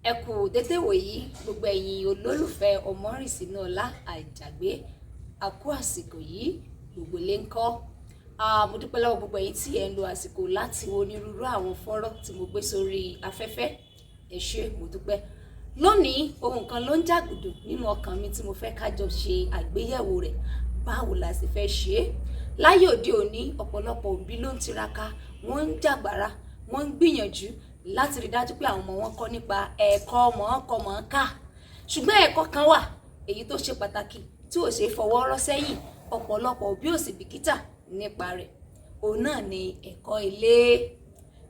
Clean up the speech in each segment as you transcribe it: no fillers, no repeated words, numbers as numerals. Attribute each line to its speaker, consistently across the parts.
Speaker 1: Ẹ kú dédé wòyí gbogbo ẹ̀yin olólùfẹ́ Ọmọrìnsínúọlá Àjàgbé àkú àsìkò yìí gbogbo lè ń kọ́. Mo dúpẹ́ lọ́wọ́ gbogbo ẹ̀yin tí ẹ̀ ń lo àsìkò láti wo onírúurú àwọn fọ́nrán tí mo gbé sórí afẹ́fẹ́. Ẹ ṣé mo dúpẹ́. Lónìí ohun kan ló ń jàgùdù nínú ọkàn mi tí mo fẹ́ ká jọ ṣe àgbéyẹ̀wò rẹ̀. Báwo la sì fẹ́ ṣe é? Láyé òde òní ọ̀pọ̀lọpọ̀ òbí ló ń tiraka, wọ́n ń jàgbára, wọ́n ń gbìyànjú láti rí dájú pé àwọn ọmọ wọn kọ́ nípa ẹ̀kọ́ mọ̀ọ́kọ-mọ̀ọ́kà. Ṣùgbọ́n ẹ̀kọ́ kan wà èyí tó ṣe pàtàkì tí ò ṣe fọwọ́ rọ́ sẹ́yìn, ọ̀pọ̀lọpọ̀ òbí ò sì bìkítà nípa rẹ̀. Òun náà ni ẹ̀kọ́ ilé.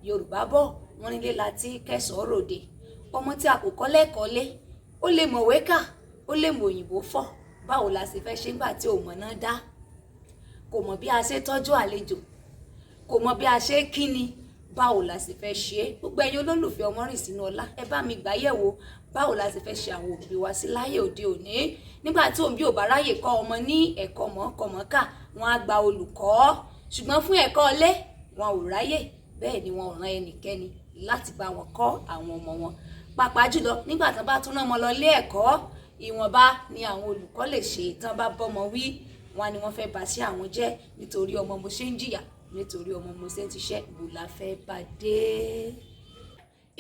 Speaker 1: Yorùbá bọ̀ wọ́n nílé láti kẹ́sọ̀ọ́ ròde. Ọmọ tí a kò kọ́ lẹ́kọ̀ọ́ lé, ó lè mọ̀wé kà, ó lè mọ òyìnbó fọ̀. Báwo la sì fẹ́ ṣe nígbà tí ò mọ̀ náà dá? Kò mọ̀ bí a ṣe tọ́jú àlejò, kò mọ̀ bí a ṣe kíni. Báwo la sì fẹ́ ṣe é? Gbogbo ẹ̀yin olólùfẹ́ Ọmọrìnsínúọlá, ẹ bá mi gbàyẹ̀wò báwo la sì fẹ́ ṣe àwọn òbí wa sí láyé òde òní. Nígbà tí òbí ò bá ráyè kọ́ ọmọ ní ẹ̀kọ́ mọ̀ọ́kọ-mọ̀ọ́kà, wọ́n á gba olùkọ́. Ṣùgbọ́n fún ẹ̀kọ́ ilé, wọn ò ráyè. Bẹ́ẹ̀ ni wọn ò rán ẹnikẹ́ni láti bá wọn kọ́ àwọn ọmọ wọn. Pàápàá jùlọ nígbà tí wọ́n bá tún rán ọmọ lọ ilé ẹ̀kọ́, ìwọ̀nba ni àwọn olùkọ́ lè ṣe tí wọ́n bá bọ́mọ wí. Wọn ni wọ́n fẹ́ bà sí àwọn jẹ́ nítorí ọmọ mo ṣe ń jìyà, nítorí ọmọ mo ṣe ń tiṣẹ́ bò la fẹ́ bá dé.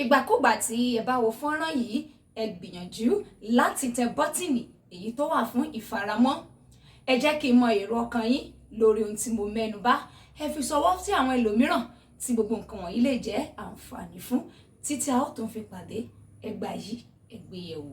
Speaker 1: Ìgbàkúgbà tí ẹ bá wo fọ́nrán yìí, ẹ gbìyànjú láti tẹ bọ́tìnì èyí tó wà fún ìfaramọ́. Ẹ jẹ́ kí n mọ èrò ọkàn yín lórí ohun tí mo mẹ́nu bà. Ẹ fi ṣọwọ́ sí àwọn ẹlòmíràn tí gbogbo nǹkan wọ̀nyí lè jẹ́ àǹfààní fún. Títí a ó tún fi pàdé, ẹ gbà yìí, ẹ gbé yẹ̀wò.